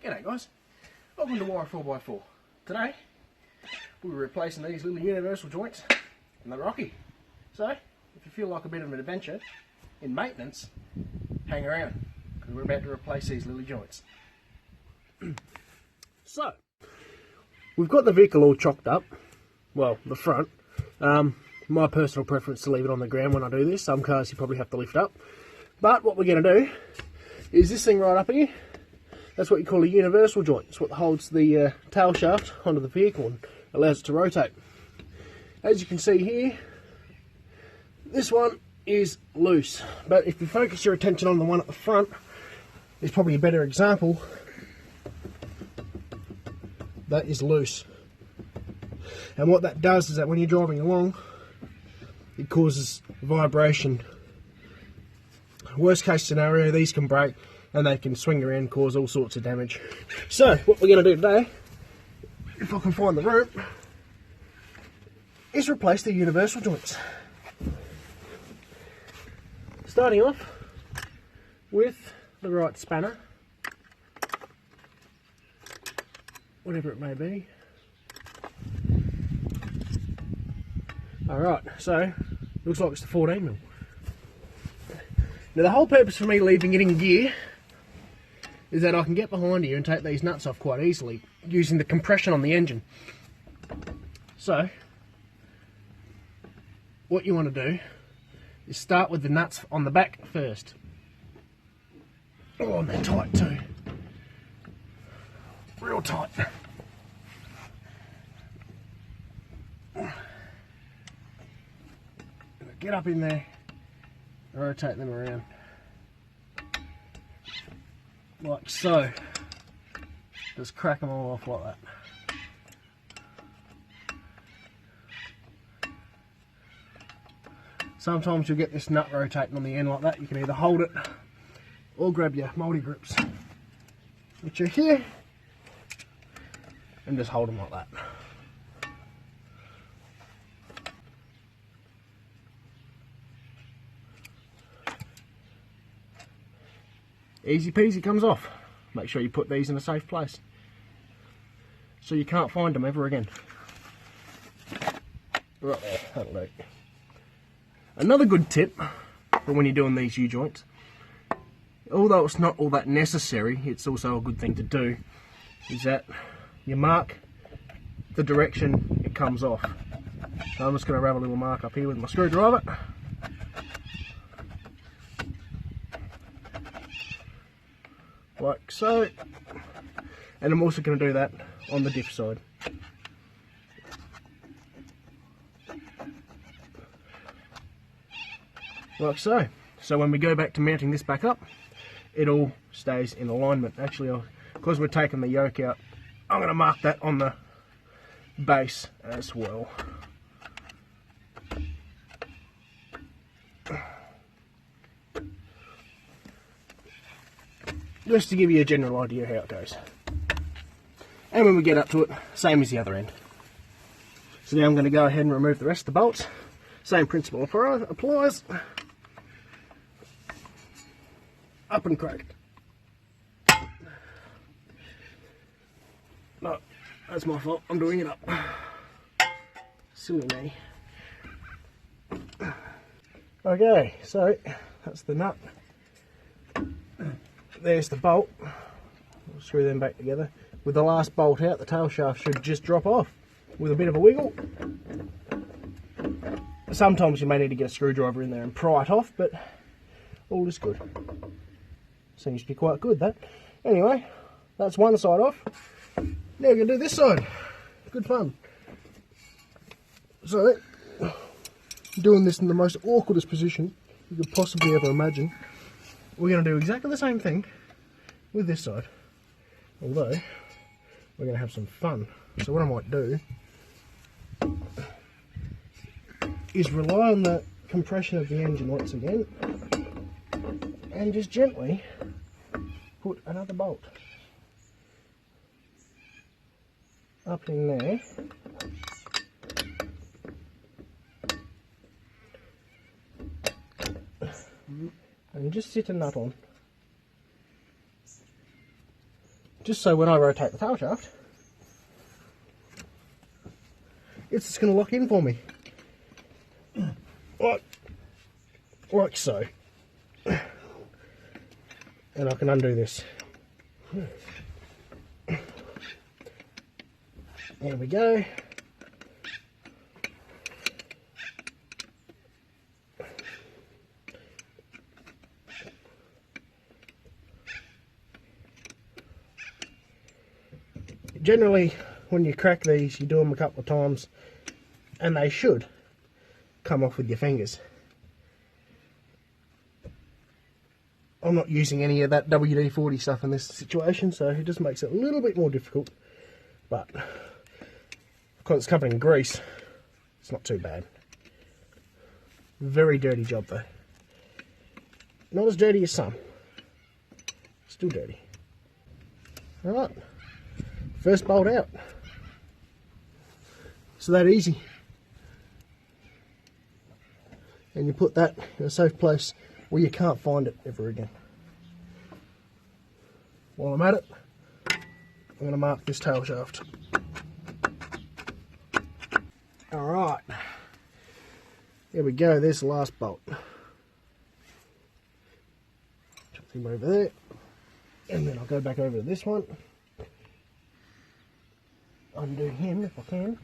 G'day guys, welcome to Wora 4x4. Today we'll be replacing these little universal joints in the Rocky. So if you feel like a bit of an adventure in maintenance, hang around because we're about to replace these little joints. So we've got the vehicle all chocked up, well the front. My personal preference to leave it on the ground when I do this. Some cars you probably have to lift up, but what we're going to do is this thing right up here. That's what you call a universal joint. It's what holds the tail shaft onto the vehicle and allows it to rotate. As you can see here, this one is loose, but if you focus your attention on the one at the front, it's probably a better example. That is loose, and what that does is that when you're driving along, it causes vibration. Worst case scenario, these can break and they can swing around and cause all sorts of damage. So what we're going to do today, if I can find the rope, is replace the universal joints. Starting off with the right spanner, whatever it may be. Alright, so looks like it's the 14mm. Now the whole purpose for me leaving it in gear is that I can get behind here and take these nuts off quite easily using the compression on the engine. So what you want to do is start with the nuts on the back first. Oh, and they're tight too. Real tight. Get up in there, rotate them around like so. Just crack them all off like that. Sometimes you'll get this nut rotating on the end like that. You can either hold it or grab your multi grips, which are here, and just hold them like that. Easy peasy, comes off. Make sure you put these in a safe place so you can't find them ever again. Right there, that'll do. Another good tip for when you're doing these U-joints, although it's not all that necessary, it's also a good thing to do, is that you mark the direction it comes off. So I'm just going to have a little mark up here with my screwdriver. Like so, and I'm also going to do that on the diff side. Like so. So when we go back to mounting this back up, it all stays in alignment. Actually, because we're taking the yoke out, I'm going to mark that on the base as well. Just to give you a general idea how it goes. And when we get up to it, same as the other end. So now I'm going to go ahead and remove the rest of the bolts. Same principle applies. Up and cracked. No, that's my fault. I'm doing it up. Silly me. Okay, so that's the nut. There's the bolt. We'll screw them back together. With the last bolt out, the tail shaft should just drop off with a bit of a wiggle. Sometimes you may need to get a screwdriver in there and pry it off, but all is good. Seems to be quite good, that. Anyway, that's one side off. Now we're going to do this side. Good fun. So, doing this in the most awkwardest position you could possibly ever imagine. We're going to do exactly the same thing with this side, although we're going to have some fun. So what I might do is rely on the compression of the engine once again and just gently put another bolt up in there. And just sit a nut on just so when I rotate the tail shaft, it's just going to lock in for me. Like so. And I can undo this. There we go. Generally, when you crack these, you do them a couple of times, and they should come off with your fingers. I'm not using any of that WD-40 stuff in this situation, so it just makes it a little bit more difficult. But because it's covered in grease, it's not too bad. Very dirty job though. Not as dirty as some. Still dirty. Alright. First bolt out. So that easy. And you put that in a safe place where you can't find it ever again. While I'm at it, I'm going to mark this tail shaft. Alright. There we go, there's the last bolt. Chuck him over there. And then I'll go back over to this one. Undo him if I can.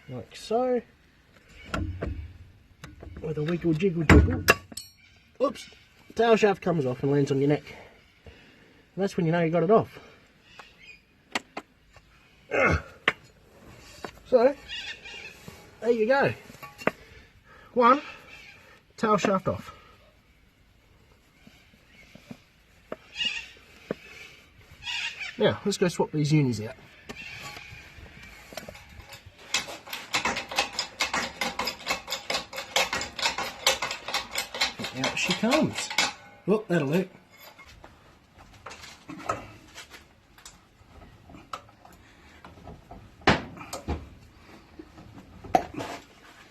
Like so. With a wiggle jiggle jiggle. Oops! Tail shaft comes off and lands on your neck. And that's when you know you got it off. So, there you go. One, tail shaft off. Now, let's go swap these unis out. Out she comes. Look, that'll do.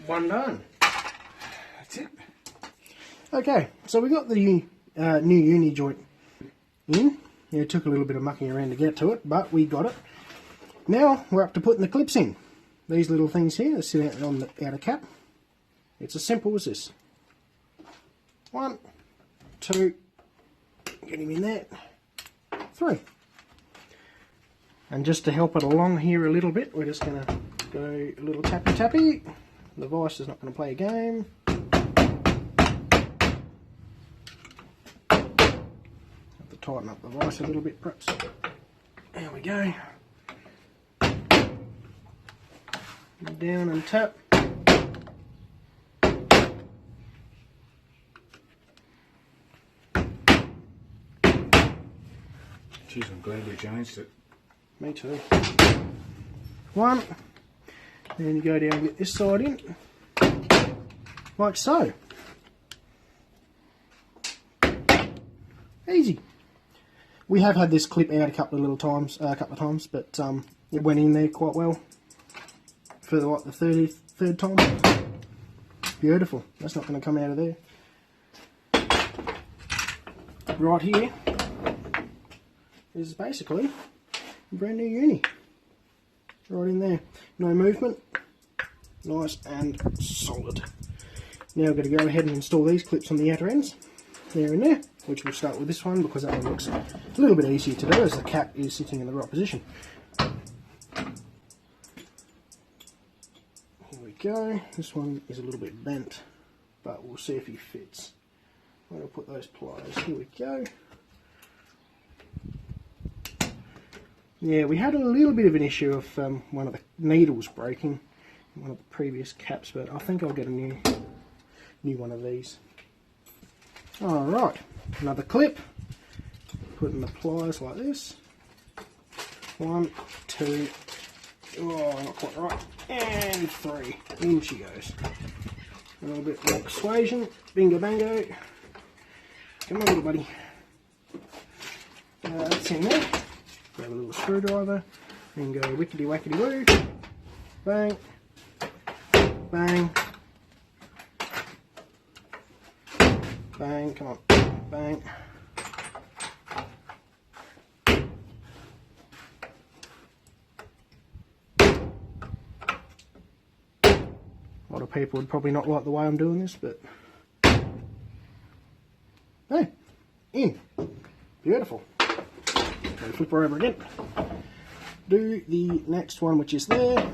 One done. That's it. Okay, so we got the new uni joint in. It took a little bit of mucking around to get to it, but we got it. Now we're up to putting the clips in. These little things here, they sit out on the outer cap. It's as simple as this. 1, 2, get him in there, 3. And just to help it along here a little bit, we're just going to go a little tappy tappy. The vice is not going to play a game. Have to tighten up the vice a little bit perhaps. There we go. Down and tap. Jeez, I'm glad we changed it. Me too. 1. Then you go down and get this side in. Like so. Easy. We have had this clip out a couple of times, but it went in there quite well for like the 33rd time. Beautiful. That's not going to come out of there. Right here is basically a brand new uni. Right in there. No movement. Nice and solid. Now we've got to go ahead and install these clips on the outer ends. There and there. Which we'll start with this one because that one looks a little bit easier to do as the cap is sitting in the right position. Here we go. This one is a little bit bent, but we'll see if he fits. I'm going to put those pliers. Here we go. Yeah, we had a little bit of an issue of one of the needles breaking, one of the previous caps, but I think I'll get a new one of these. Alright, another clip, putting the pliers like this. 1, 2, oh, not quite right, and 3, in she goes. A little bit more persuasion, bingo bango. Come on little buddy. That's in there. Grab a little screwdriver and go wickety wackety woo. Bang. Bang. Bang. Come on. Bang. people would probably not like the way I'm doing this, but hey, in. Beautiful. Okay, flip her over again. Do the next one, which is there.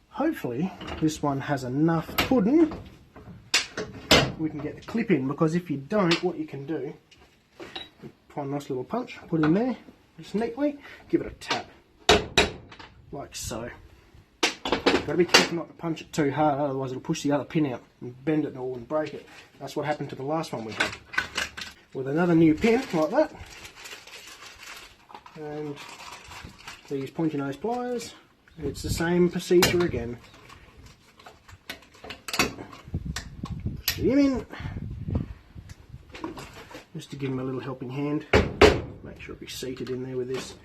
Hopefully this one has enough pudding we can get the clip in, because if you don't, what you can do, find a nice little punch, put it in there, just neatly, give it a tap, like so. Got to be careful not to punch it too hard, otherwise it'll push the other pin out and bend it all and break it. That's what happened to the last one we did. With another new pin, like that, and these pointy nose pliers, it's the same procedure again. Him in, just to give him a little helping hand. Make sure he's seated in there with this.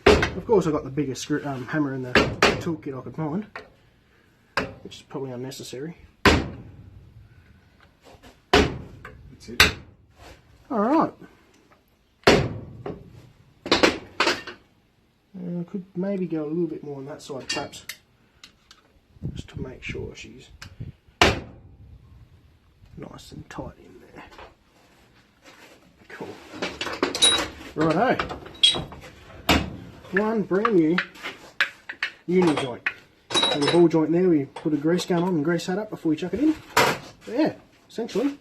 Of course, I got the biggest screw, hammer in the toolkit I could find, which is probably unnecessary. That's it. All right. I could maybe go a little bit more on that side, perhaps, just to make sure she's nice and tight in there. Cool. Righto. One brand new uni joint. And the ball joint there, we put a grease gun on and grease that up before we chuck it in. But yeah, essentially,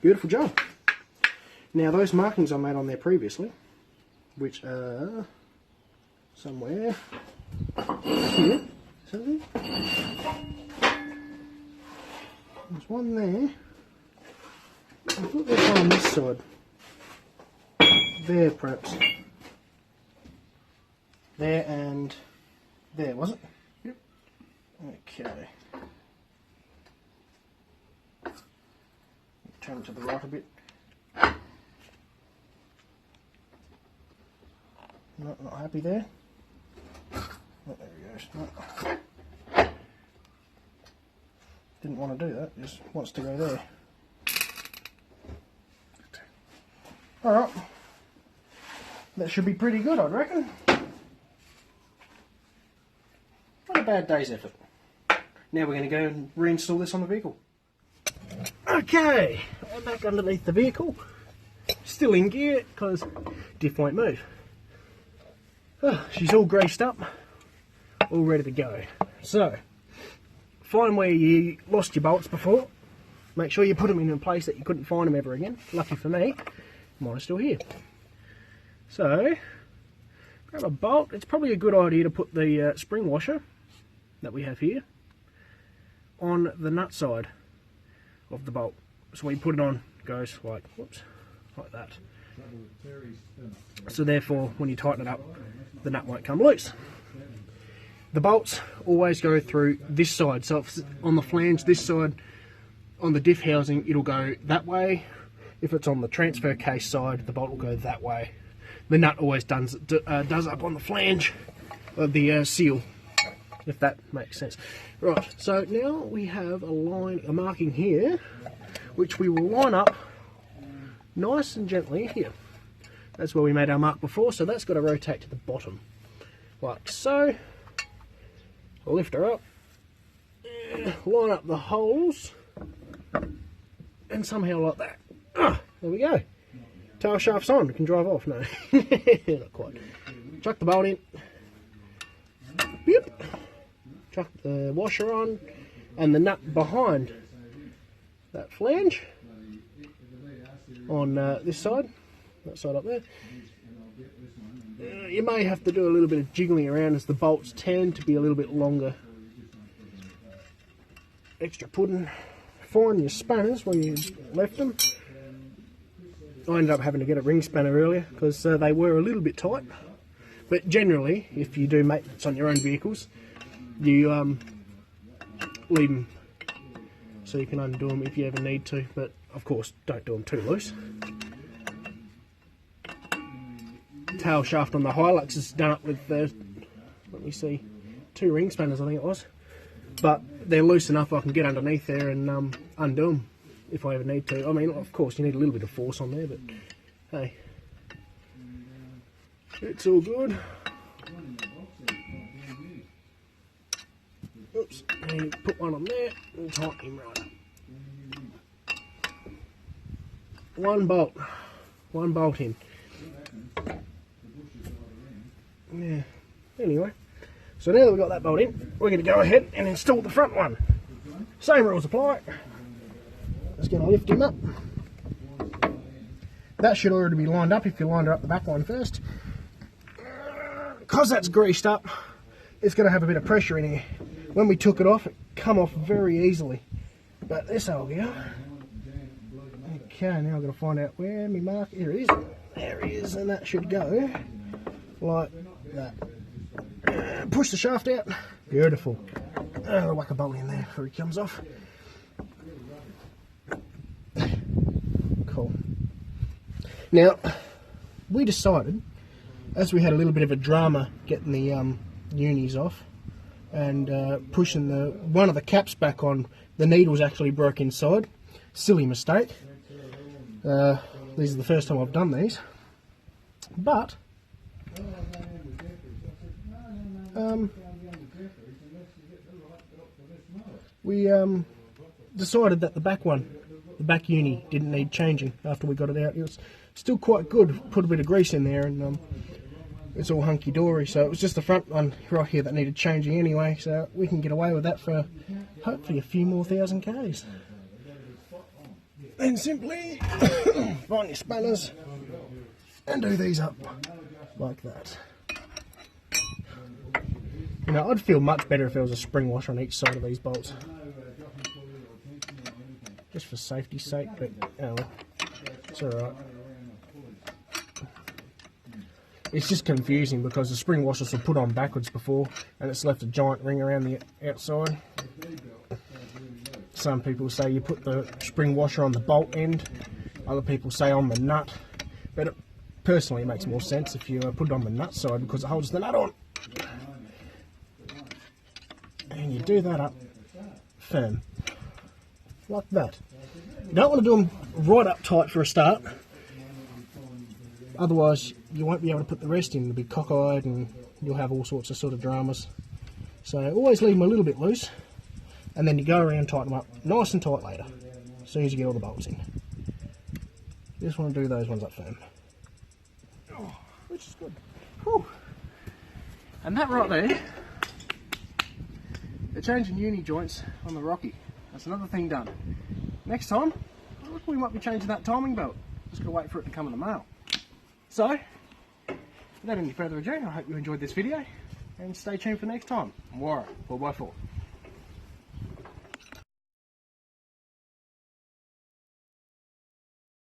beautiful job. Now those markings I made on there previously, which are somewhere here. There's one there. I thought there's one on this side. There, perhaps. There and there, was it? Yep. Okay. Turn it to the right a bit. Not happy there. Oh, there he goes. No. Didn't want to do that, just wants to go there. Alright, that should be pretty good, I'd reckon. Not a bad day's effort. Now we're going to go and reinstall this on the vehicle. Okay, I'm back underneath the vehicle. Still in gear because diff won't move. Oh, she's all greased up, all ready to go. So, find where you lost your bolts before. Make sure you put them in a place that you couldn't find them ever again. Lucky for me, mine are still here. So, grab a bolt. It's probably a good idea to put the spring washer that we have here on the nut side of the bolt. So when you put it on, it goes like, whoops, like that. So therefore, when you tighten it up, the nut won't come loose. The bolts always go through this side. So if it's on the flange, this side, on the diff housing, it'll go that way. If it's on the transfer case side, the bolt will go that way. The nut always does up on the flange of the seal, if that makes sense. Right, so now we have a marking here, which we will line up nice and gently here. That's where we made our mark before, so that's got to rotate to the bottom, like so. I'll lift her up, line up the holes, and somehow like that. There we go. Tail shaft's on, we can drive off. No, not quite. Chuck the bolt in. Yep. Chuck the washer on, and the nut behind that flange on this side, that side up there. You may have to do a little bit of jiggling around as the bolts tend to be a little bit longer. Extra pudding. Find your spanners where you left them. I ended up having to get a ring spanner earlier because they were a little bit tight. But generally, if you do maintenance on your own vehicles, you leave them so you can undo them if you ever need to. But of course, don't do them too loose. Tail shaft on the Hilux is done up with, let me see, 2 ring spanners I think it was. But they're loose enough I can get underneath there and undo them if I ever need to. I mean, of course, you need a little bit of force on there, but hey, it's all good. Oops, and you put one on there and tighten him right up. One bolt in. Yeah. Anyway, so now that we've got that bolt in, we're going to go ahead and install the front one. Same rules apply. Just going to lift him up. That should already be lined up if you lined up the back one first. Because that's greased up, it's going to have a bit of pressure in here. When we took it off, it come off very easily. But this will go. Okay, now I've got to find out where my mark. Here it is. There it is, and that should go like that. Push the shaft out. Beautiful. I'll whack a bolt in there before he comes off. Cool. Now, we decided, as we had a little bit of a drama getting the unis off and pushing one of the caps back on, the needles actually broke inside. Silly mistake. These are the first time I've done these, but we decided that the back uni didn't need changing after we got it out. It was still quite good. Put a bit of grease in there and it's all hunky-dory. So it was just the front one right here that needed changing anyway, so we can get away with that for hopefully a few more thousand Ks. Then simply find your spanners and do these up like that. You know, I'd feel much better if there was a spring washer on each side of these bolts, just for safety's sake, but oh well, it's alright. It's just confusing because the spring washers were put on backwards before and it's left a giant ring around the outside. Some people say you put the spring washer on the bolt end, other people say on the nut, but personally it makes more sense if you put it on the nut side because it holds the nut on. And you do that up firm, like that. You don't want to do them right up tight for a start, otherwise you won't be able to put the rest in. You'll be cockeyed and you'll have all sorts of sort of dramas. So always leave them a little bit loose. And then you go around and tighten them up nice and tight later, as soon as you get all the bolts in. You just want to do those ones up firm. Oh, which is good. Whew. And that right there, they're changing uni joints on the Rocky. That's another thing done. Next time, I reckon we might be changing that timing belt. Just gotta wait for it to come in the mail. So, without any further ado, I hope you enjoyed this video, and stay tuned for next time. Wora 4x4.